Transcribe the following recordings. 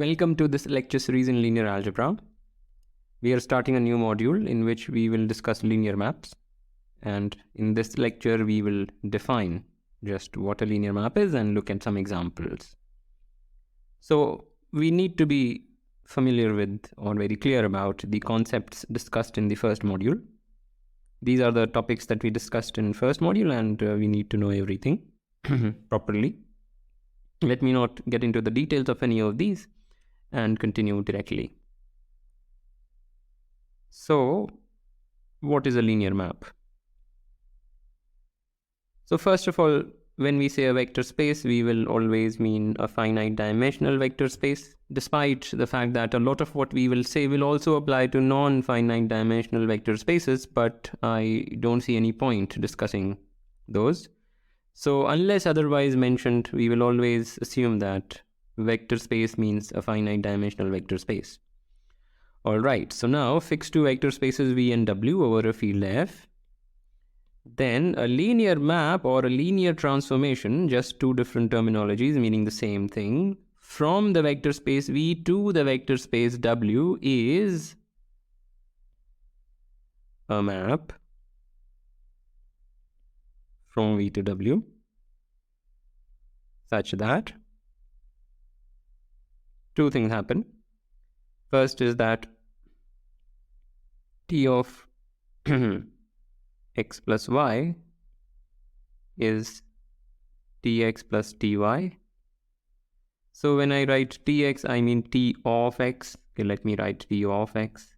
Welcome to this lecture series in linear algebra. We are starting a new module in which we will discuss linear maps. And in this lecture, we will define just what a linear map is and look at some examples. So we need to be familiar with or very clear about the concepts discussed in the first module. These are the topics that we discussed in first module, and we need to know everything properly. Let me not get into the details of any of these and continue directly. So, what is a linear map? So first of all, when we say a vector space, we will always mean a finite dimensional vector space, despite the fact that a lot of what we will say will also apply to non-finite dimensional vector spaces, but I don't see any point discussing those. So unless otherwise mentioned, we will always assume that vector space means a finite dimensional vector space. Alright, so now fix two vector spaces V and W over a field F. Then a linear map or a linear transformation, just two different terminologies meaning the same thing, from the vector space V to the vector space W is a map from V to W such that two things happen. First is that T of x plus y is tx plus ty. So when I write tx, I mean t of x. Okay, let me write t of x.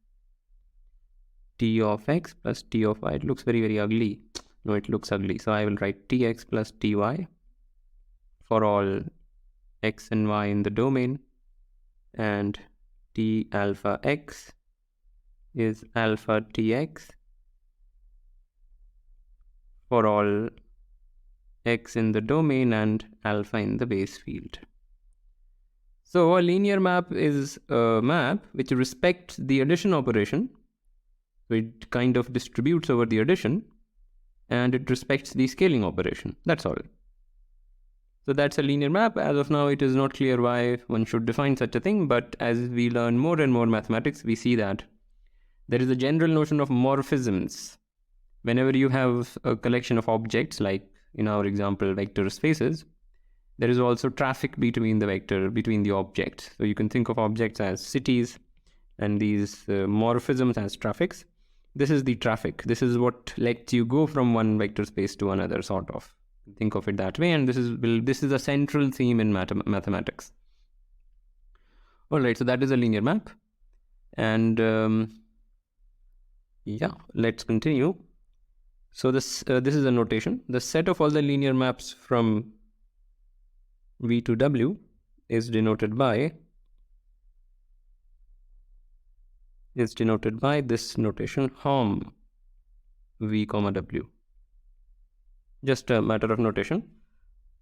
T of x plus t of y. It looks very, very ugly. No, it looks ugly. So I will write tx plus ty for all x and y in the domain. And t alpha x is alpha tx for all x in the domain and alpha in the base field. So a linear map is a map which respects the addition operation. So it kind of distributes over the addition, and it respects the scaling operation. That's all. So that's a linear map. As of now, it is not clear why one should define such a thing, but as we learn more and more mathematics, we see that there is a general notion of morphisms. Whenever you have a collection of objects, like in our example, vector spaces, there is also traffic between the objects. So you can think of objects as cities and these morphisms as traffics. This is the traffic. This is what lets you go from one vector space to another, sort of. Think of it that way, and this is a central theme in mathematics. All right, so that is a linear map, and yeah, let's continue. So this is a notation. The set of all the linear maps from V to W is denoted by this notation HOM V comma W. Just a matter of notation.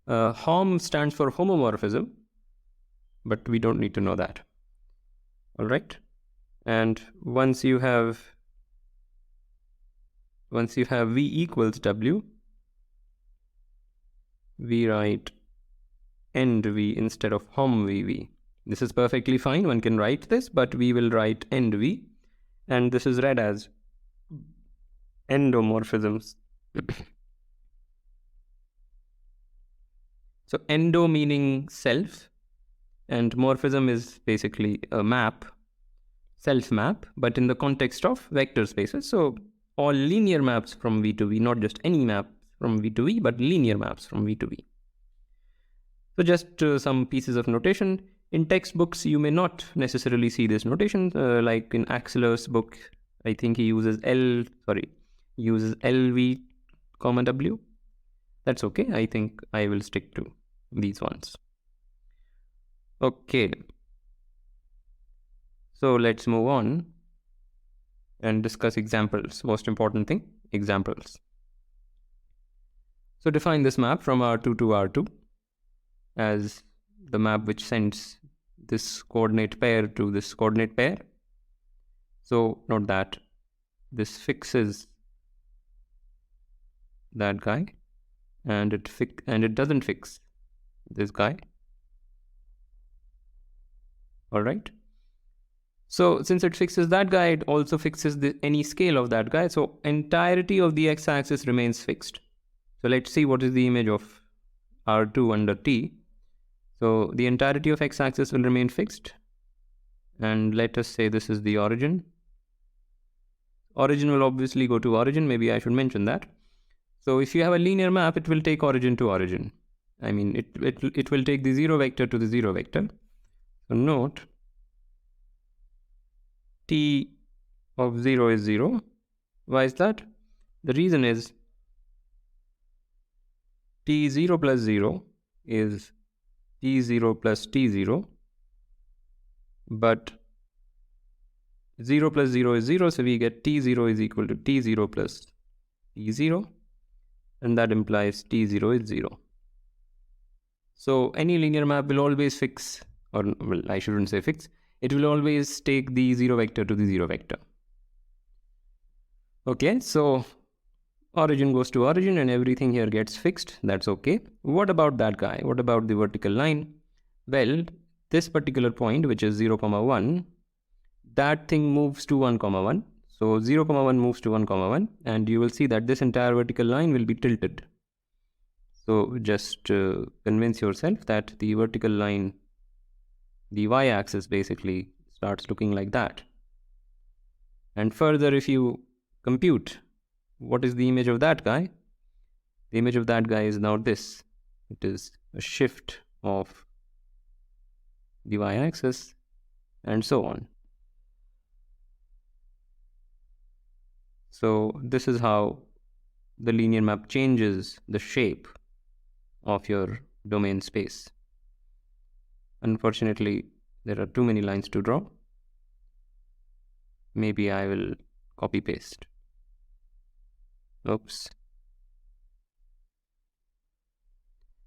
HOM stands for homomorphism, but we don't need to know that. All right, and once you have V equals W, we write end V instead of HOM VV. This is perfectly fine. One can write this, but we will write end V, and this is read as endomorphisms. So endo meaning self, and morphism is basically a map, self map, but in the context of vector spaces. So all linear maps from V to V, not just any map from V to V, but linear maps from V to V. So just some pieces of notation. In textbooks, you may not necessarily see this notation. Like in Axeler's book, I think he uses LV comma W. That's okay. I think I will stick to these ones. Okay. So let's move on and discuss examples. Most important thing, examples. So define this map from R2 to R2 as the map which sends this coordinate pair to this coordinate pair. So note that this fixes that guy, and it doesn't fix this guy. All right. So since it fixes that guy, it also fixes any scale of that guy. So entirety of the x-axis remains fixed. So let's see what is the image of R2 under T. So the entirety of x-axis will remain fixed. And let us say this is the origin. Origin will obviously go to origin. Maybe I should mention that. So if you have a linear map, it will take origin to origin. I mean, it will take the 0 vector to the 0 vector. So note T of 0 is 0. Why is that? The reason is T0 plus 0 is T0 plus T0, but 0 plus 0 is 0, so we get T0 is equal to T0 plus T0, and that implies T0 is 0. So any linear map will always fix, or well, I shouldn't say fix, it will always take the 0 vector to the 0 vector. Okay, so origin goes to origin and everything here gets fixed. That's okay. What about that guy? What about the vertical line? Well, this particular point, which is 0, 1, that thing moves to 1, 1. So 0, 1 moves to 1, 1, and you will see that this entire vertical line will be tilted. So just convince yourself that the vertical line, the y-axis basically starts looking like that. And further, if you compute what is the image of that guy, the image of that guy is now this. It is a shift of the y-axis and so on. So this is how the linear map changes the shape of your domain space. Unfortunately, there are too many lines to draw. Maybe I will copy paste. Oops.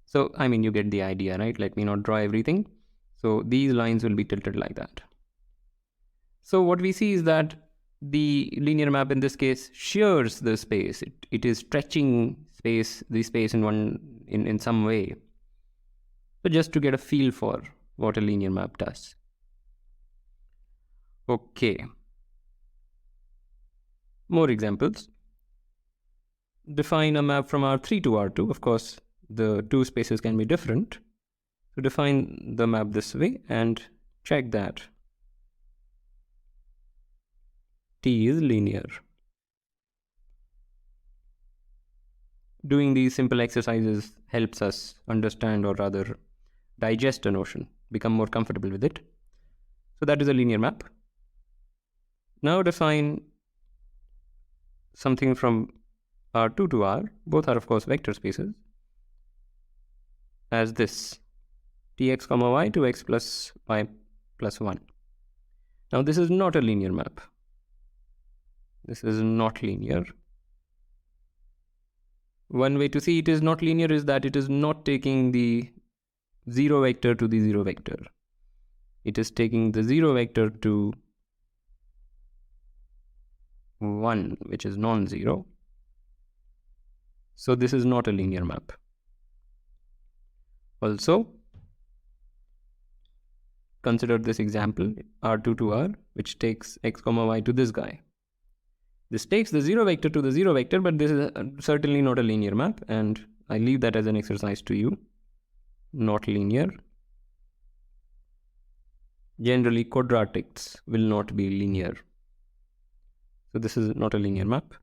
So, I mean, you get the idea, right? Let me not draw everything. So these lines will be tilted like that. So what we see is that the linear map in this case shears the space. It is stretching the space in some way. So just to get a feel for what a linear map does. Okay. More examples. Define a map from R3 to R2. Of course, the two spaces can be different. So define the map this way and check that T is linear. Doing these simple exercises helps us understand, or rather digest a notion, become more comfortable with it. So that is a linear map. Now define something from R2 to R, both are of course vector spaces, as this Tx, y to x plus y plus 1. Now this is not a linear map. This is not linear. One way to see it is not linear is that it is not taking the 0 vector to the 0 vector. It is taking the 0 vector to 1, which is non-zero. So this is not a linear map. Also, consider this example, R2 to R, which takes x, y to this guy. This takes the 0 vector to the 0 vector, but this is certainly not a linear map, and I leave that as an exercise to you. Not linear. Generally, quadratics will not be linear. So this is not a linear map.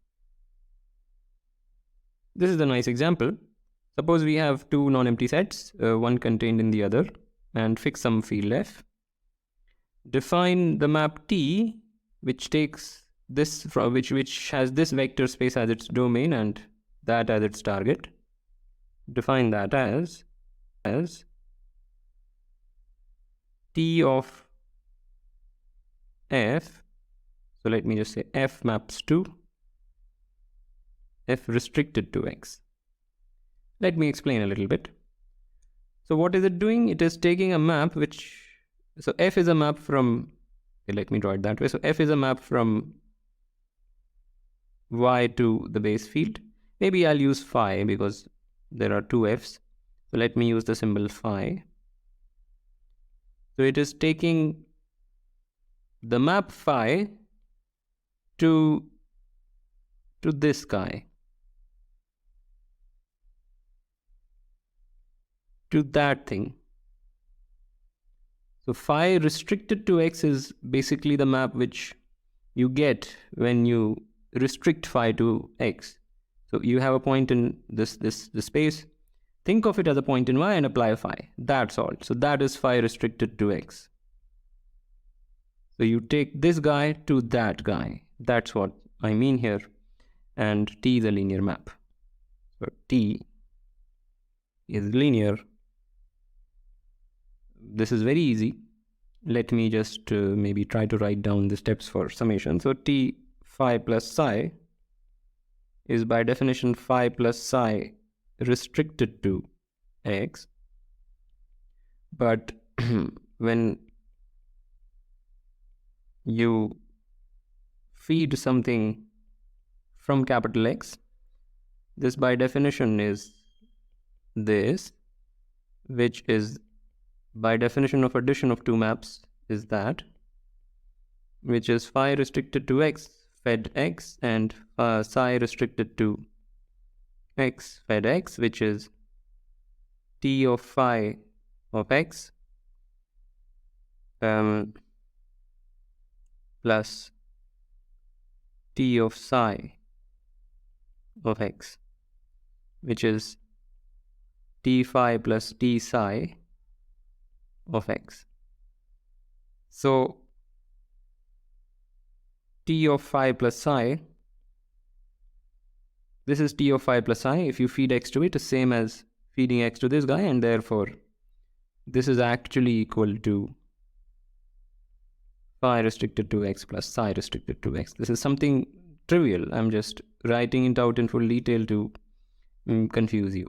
This is a nice example. Suppose we have two non-empty sets, one contained in the other, and fix some field f. Define the map T, which takes this from which has this vector space as its domain and that as its target. Define that as T of f. So let me just say f maps to f restricted to x. Let me explain a little bit. So what is it doing? It is taking a map so f is a map from, okay, let me draw it that way. So f is a map from y to the base field. Maybe I'll use phi because there are two f's. So let me use the symbol phi. So it is taking the map phi to this guy, to that thing. So phi restricted to x is basically the map which you get when you restrict phi to x. So you have a point in this space. Think of it as a point in y and apply phi. That's all. So that is phi restricted to x. So you take this guy to that guy. That's what I mean here. And T is a linear map. So T is linear. This is very easy. Let me just maybe try to write down the steps for summation. So T phi plus psi is by definition phi plus psi restricted to x. But when you feed something from capital X, this by definition is this, which is by definition of addition of two maps is that, which is phi restricted to x fed x and psi restricted to x fed x, which is T of phi of x plus T of psi of x, which is T phi plus T psi of x. So T of phi plus psi, this is T of phi plus psi. If you feed x to it, is same as feeding x to this guy, and therefore this is actually equal to phi restricted to x plus psi restricted to x. This is something trivial. I'm just writing it out in full detail to confuse you.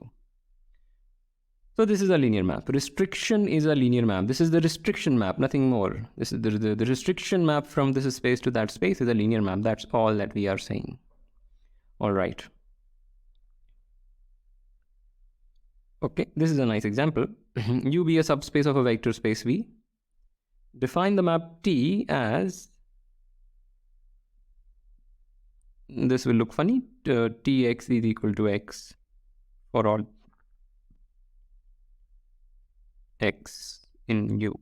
So this is a linear map. Restriction is a linear map. This is the restriction map, nothing more. This is the restriction map from this space to that space is a linear map. That's all that we are saying. All right. Okay, this is a nice example. U be a subspace of a vector space V. Define the map T as, this will look funny, Tx is equal to x for all x in U.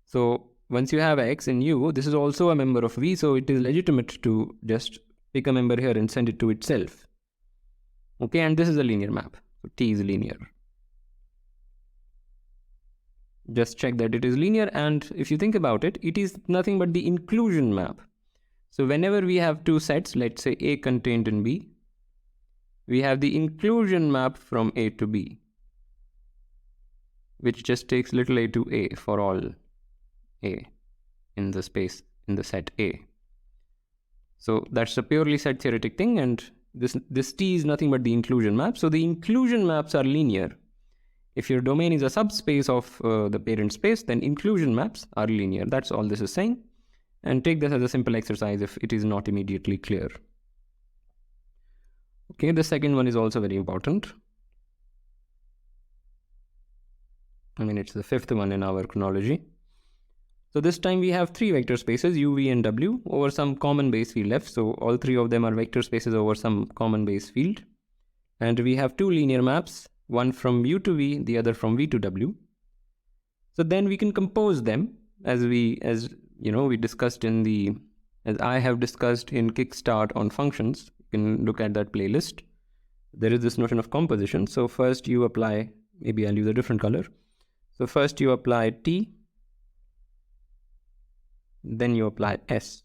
So once you have x in U, this is also a member of V, so it is legitimate to just pick a member here and send it to itself. Okay, and this is a linear map. So T is linear. Just check that it is linear, and if you think about it, it is nothing but the inclusion map. So whenever we have two sets, let's say A contained in B, we have the inclusion map from A to B, which just takes little a to A for all A in the space, in the set A. So that's a purely set theoretic thing, and this T is nothing but the inclusion map. So the inclusion maps are linear. If your domain is a subspace of the parent space, then inclusion maps are linear. That's all this is saying. And take this as a simple exercise if it is not immediately clear. Okay, the second one is also very important. I mean, it's the fifth one in our chronology. So this time we have three vector spaces, U, V, and W, over some common base field F. So all three of them are vector spaces over some common base field. And we have two linear maps, one from U to V, the other from V to W. So then we can compose them as we discussed as I have discussed in Kickstart on functions. You can look at that playlist. There is this notion of composition. So first you apply, maybe I'll use a different color. So first you apply T, then you apply S.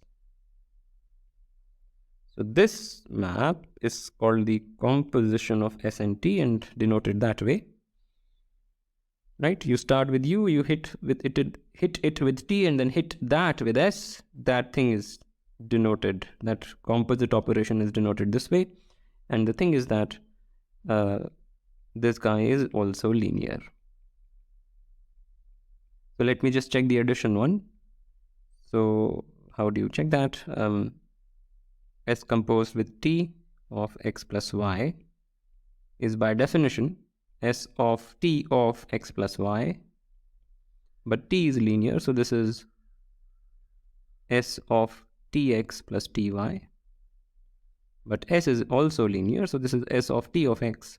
So this map is called the composition of S and T and denoted that way. Right? You start with U, you hit it with T, and then hit that with S. That thing is denoted, that composite operation is denoted this way. And the thing is that this guy is also linear. So let me just check the addition one. So how do you check that? S composed with T of x plus y is by definition S of T of x plus y, but T is linear, so this is S of tx plus ty. But S is also linear, so this is S of t of x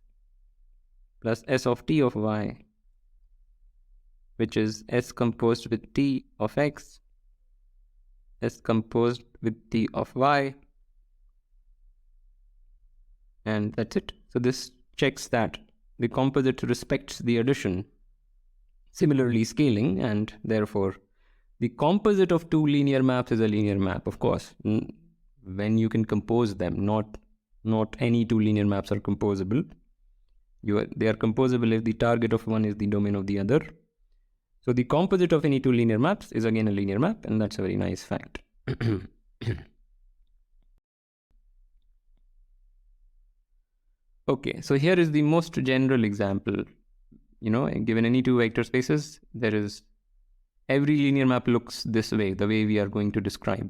plus S of t of y, which is S composed with t of x, S composed with t of y, and that's it. So this checks that the composite respects the addition, similarly scaling, and therefore the composite of two linear maps is a linear map, of course, when you can compose them. Not any two linear maps are composable. They are composable if the target of one is the domain of the other. So the composite of any two linear maps is again a linear map, and that's a very nice fact. Okay, so here is the most general example. Given any two vector spaces, every linear map looks this way, the way we are going to describe.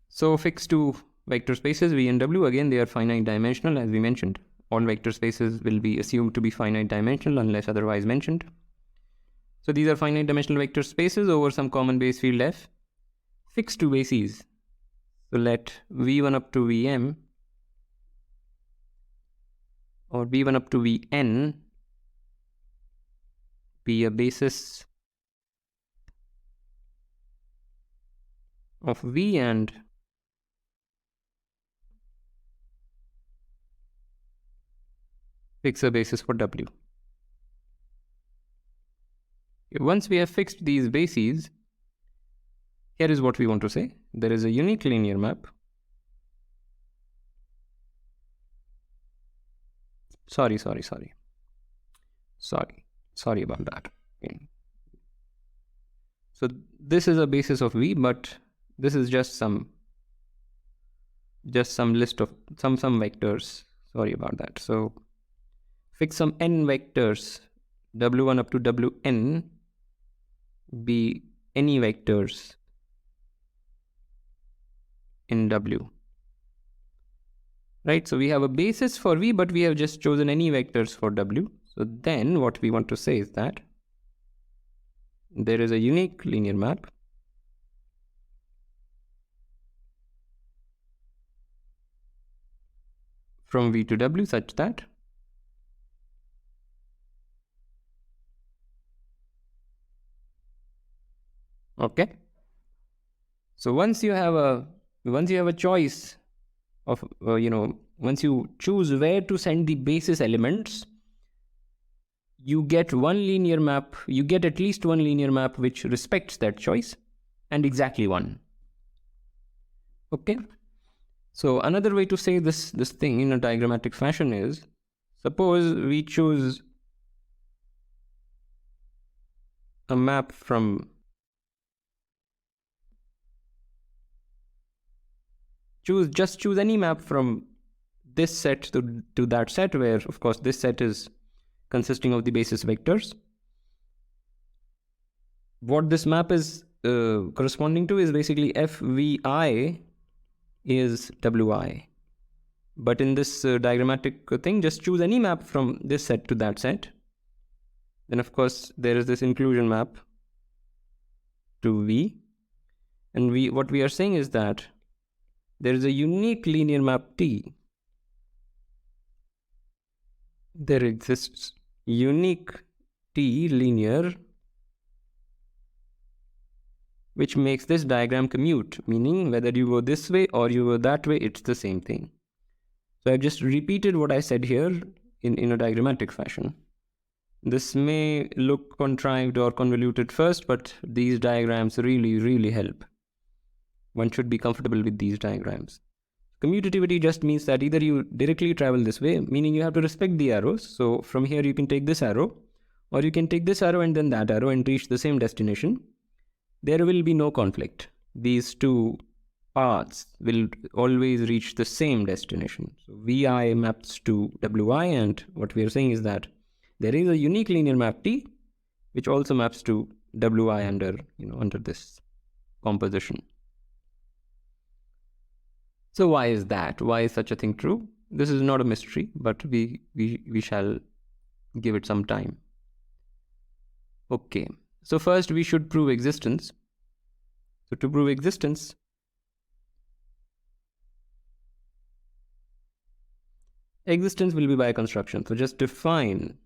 So fix two vector spaces, V and W, again, they are finite dimensional, as we mentioned. All vector spaces will be assumed to be finite dimensional unless otherwise mentioned. So these are finite dimensional vector spaces over some common base field F. Fix two bases. So let V1 up to Vm or V1 up to Vn be a basis of V and fix a basis for W. Once we have fixed these bases, here is what we want to say. There is a unique linear map. Sorry about that. Okay. So this is a basis of V, but this is just some list of some vectors. Sorry about that. So fix some n vectors, W1 up to Wn be any vectors in W. Right, so we have a basis for V, but we have just chosen any vectors for W. So then what we want to say is that there is a unique linear map from V to W such that okay. So once you have a choice of once you choose where to send the basis elements, you get one linear map. You get at least one linear map which respects that choice, and exactly one. Okay. So another way to say this thing in a diagrammatic fashion is, suppose we choose a map from choose any map from this set to that set, where of course this set is consisting of the basis vectors. What this map is corresponding to is basically FVI is WI. But in this diagrammatic thing, just choose any map from this set to that set. Then of course there is this inclusion map to V. And what we are saying is that there is a unique linear map T. There exists unique T linear which makes this diagram commute, meaning whether you go this way or you go that way, it's the same thing. So I've just repeated what I said here in a diagrammatic fashion. This may look contrived or convoluted first, but these diagrams really, really help. One should be comfortable with these diagrams. Commutativity just means that either you directly travel this way, meaning you have to respect the arrows. So from here you can take this arrow, or you can take this arrow and then that arrow and reach the same destination. There will be no conflict. These two paths will always reach the same destination. So Vi maps to Wi, and what we are saying is that there is a unique linear map T, which also maps to Wi under this composition. So why is that? Why is such a thing true? This is not a mystery, but we shall give it some time. Okay, so first we should prove existence. So to prove existence, will be by construction. So just define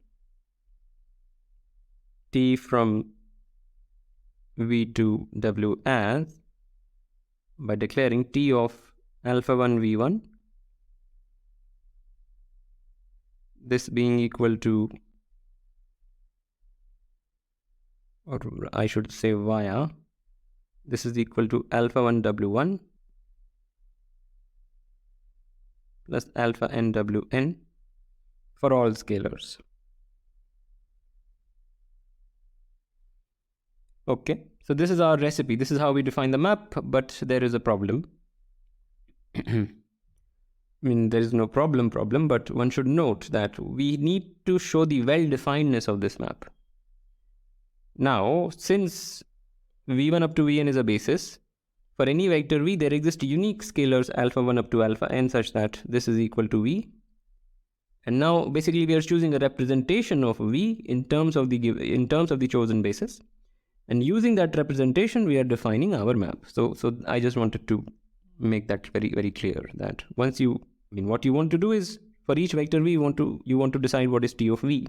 T from V to W as by declaring T of alpha 1 V1, this being equal to, or I should say via, this is equal to alpha 1 W1 plus alpha n Wn for all scalars. Okay, so this is our recipe. This is how we define the map, but there is a problem. I mean, there is no problem, but one should note that we need to show the well-definedness of this map. Now, since v1 up to vn is a basis, for any vector v, there exist unique scalars alpha 1 up to alpha n such that this is equal to v. And now, basically, we are choosing a representation of v in terms of the chosen basis. And using that representation, we are defining our map. So I just wanted to make that very, very clear that once you, what you want to do is for each vector v, you want to decide what is T of v.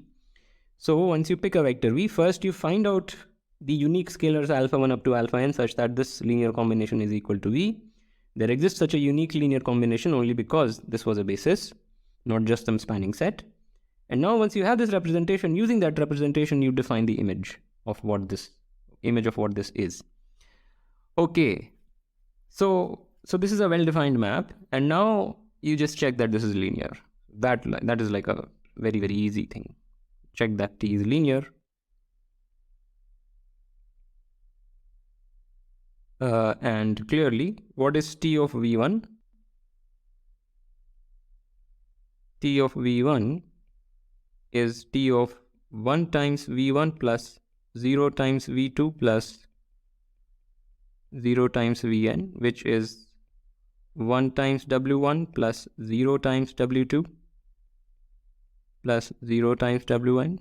So once you pick a vector v, first you find out the unique scalars alpha 1 up to alpha n such that this linear combination is equal to v. There exists such a unique linear combination only because this was a basis, not just some spanning set. And now once you have this representation, using that representation, you define the image of what this is. Okay, so this is a well-defined map, and now you just check that this is linear. That is like a very, very easy thing. Check that T is linear. And clearly, what is T of V1? T of V1 is T of 1 times V1 plus 0 times V2 plus 0 times Vn, which is 1 times W1 plus 0 times W2 plus 0 times Wn,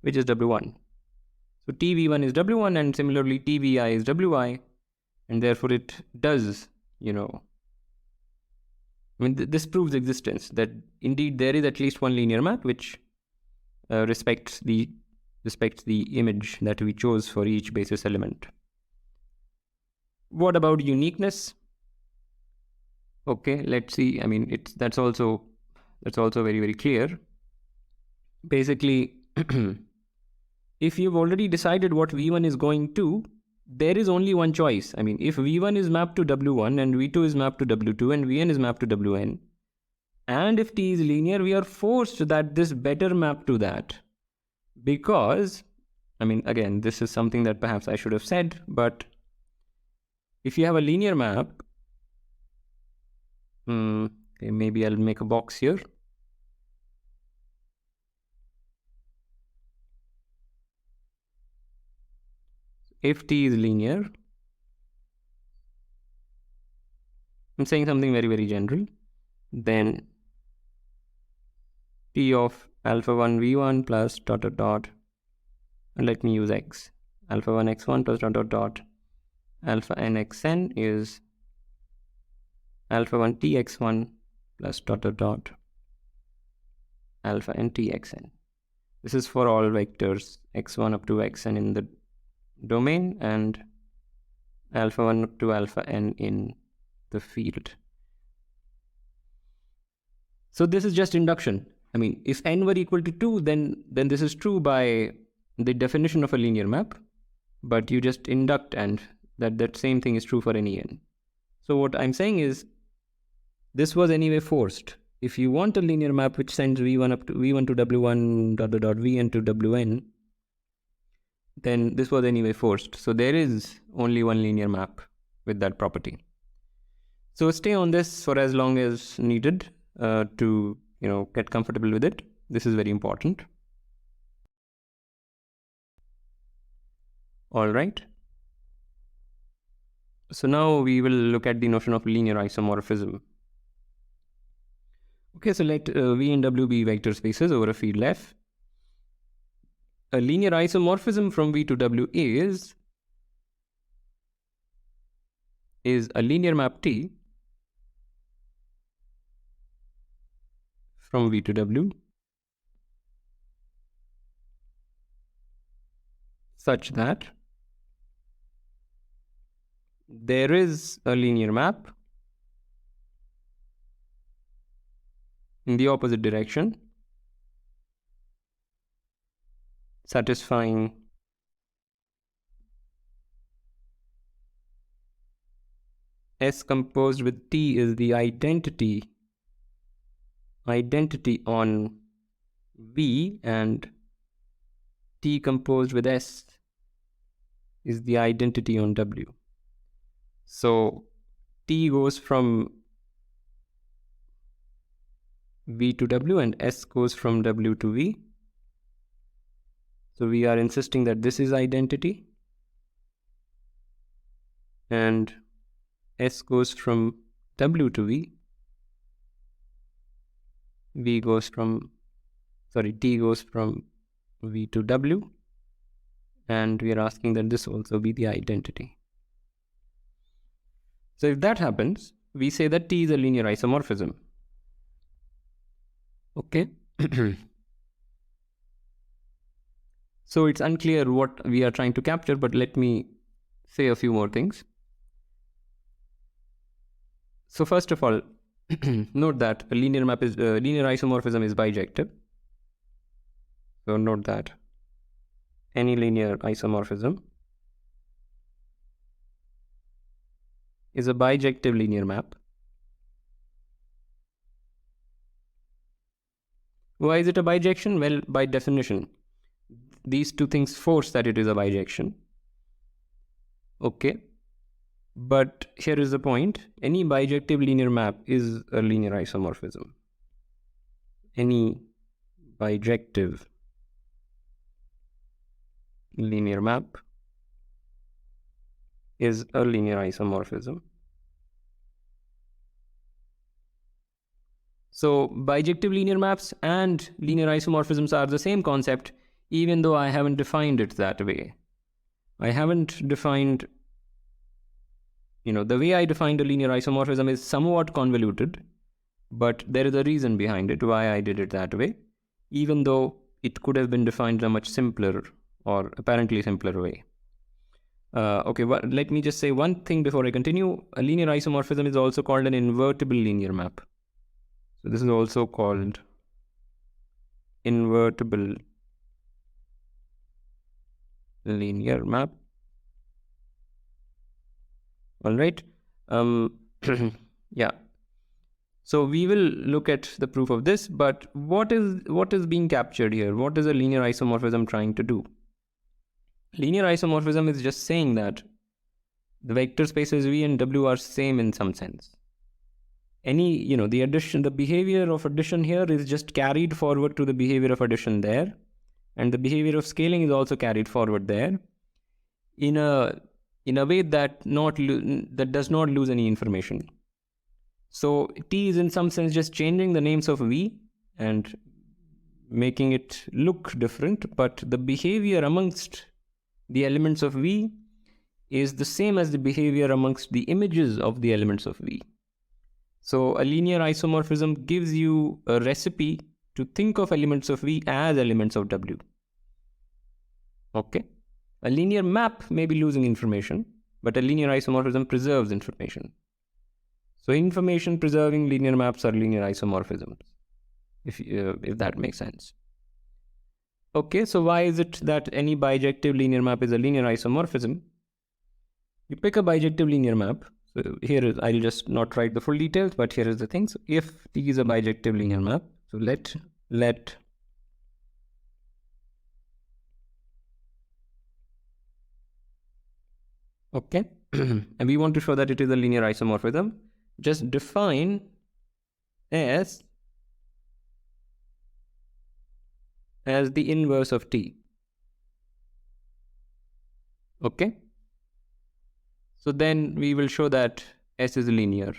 which is W1. So TV1 is W1 and similarly TVI is Wi, and therefore it does, this proves existence, that indeed there is at least one linear map which respects the image that we chose for each basis element. What about uniqueness? Okay, let's see. That's also very, very clear. Basically, if you've already decided what V1 is going to, there is only one choice. If V1 is mapped to W1 and V2 is mapped to W2 and Vn is mapped to Wn, and if T is linear, we are forced that this better map to that. Because, again, this is something that perhaps I should have said, but if you have a linear map, okay, maybe I'll make a box here. If T is linear, I'm saying something very, very general, then T of alpha 1 V1 plus ... and let me use x. Alpha 1 x1 plus ... alpha n xn is alpha 1 tx1 plus ... alpha n txn. This is for all vectors x1 up to xn in the domain and alpha 1 up to alpha n in the field. So this is just induction. If n were equal to 2, then this is true by the definition of a linear map, but you just induct and that same thing is true for any n. So what I'm saying is, this was anyway forced. If you want a linear map which sends v1 up to v1 to w1 ... vn to wn, then this was anyway forced. So there is only one linear map with that property. So stay on this for as long as needed to get comfortable with it. This is very important. All right. So now we will look at the notion of linear isomorphism. Okay, so let V and W be vector spaces over a field F. A linear isomorphism from V to W is is a linear map T from V to W such that there is a linear map in the opposite direction satisfying S composed with T is the identity on V, and T composed with S is the identity on W. So T goes from V to W and S goes from W to V. So we are insisting that this is identity, and S goes from W to V. T goes from V to W, and we are asking that this also be the identity. So if that happens, we say that T is a linear isomorphism. Okay. So it's unclear what we are trying to capture, but let me say a few more things. So first of all, note that a linear isomorphism is bijective. So note that any linear isomorphism is a bijective linear map. Why is it a bijection? Well, by definition, these two things force that it is a bijection. Okay. But here is the point. Any bijective linear map is a linear isomorphism. Any bijective linear map is a linear isomorphism. So bijective linear maps and linear isomorphisms are the same concept, even though I haven't defined it that way. I haven't defined, the way I defined a linear isomorphism is somewhat convoluted, but there is a reason behind it, why I did it that way, even though it could have been defined in a much simpler or apparently simpler way. Okay, let me just say one thing before I continue. A linear isomorphism is also called an invertible linear map. So this is also called invertible linear map. All right. Yeah. So we will look at the proof of this, but what is being captured here? What is a linear isomorphism trying to do? Linear isomorphism is just saying that the vector spaces V and W are same in some sense. The behavior of addition here is just carried forward to the behavior of addition there, and the behavior of scaling is also carried forward there in a way that does not lose any information. So T is in some sense just changing the names of V and making it look different, but the behavior amongst the elements of V is the same as the behavior amongst the images of the elements of V. So a linear isomorphism gives you a recipe to think of elements of V as elements of W. Okay. A linear map may be losing information, but a linear isomorphism preserves information. So information preserving linear maps are linear isomorphisms, if that makes sense. Okay, so why is it that any bijective linear map is a linear isomorphism? You pick a bijective linear map. So I'll just not write the full details, but here is the thing. So if T is a bijective linear map, so let okay, and we want to show that it is a linear isomorphism. Just define S as the inverse of T. Okay. So then we will show that S is linear.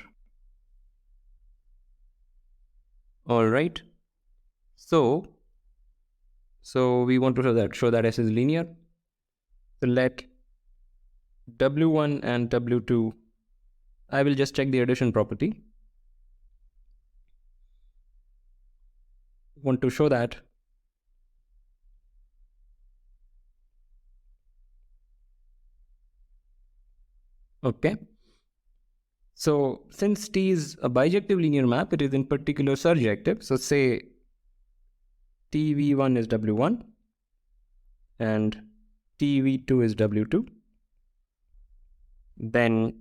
All right. So we want to show that S is linear. So let W1 and W2 I will just check the addition property. Want to show that. Okay. So since T is a bijective linear map, it is in particular surjective. So say TV1 is W1 and TV2 is W2. Then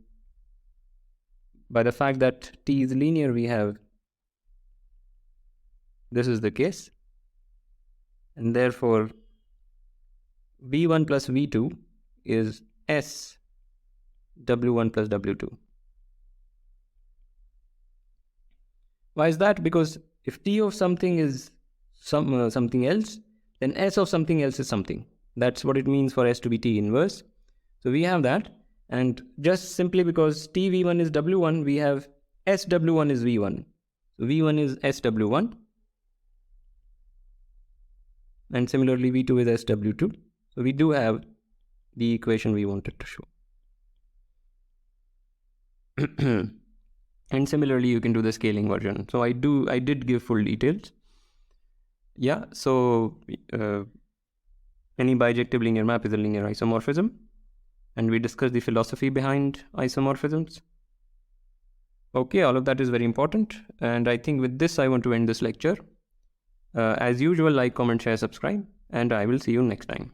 by the fact that T is linear, we have this is the case. And therefore V1 plus V2 is S W1 plus W2. Why is that? Because if T of something is something else, then S of something else is something. That's what it means for S to be T inverse. So we have that, and just simply because TV1 is W1, we have SW1 is V1. So V1 is SW1, and similarly V2 is SW2. So we do have the equation we wanted to show. And similarly, you can do the scaling version. So I did give full details. Yeah, so any bijective linear map is a linear isomorphism. And we discussed the philosophy behind isomorphisms. Okay, all of that is very important. And I think with this, I want to end this lecture. As usual, like, comment, share, subscribe, and I will see you next time.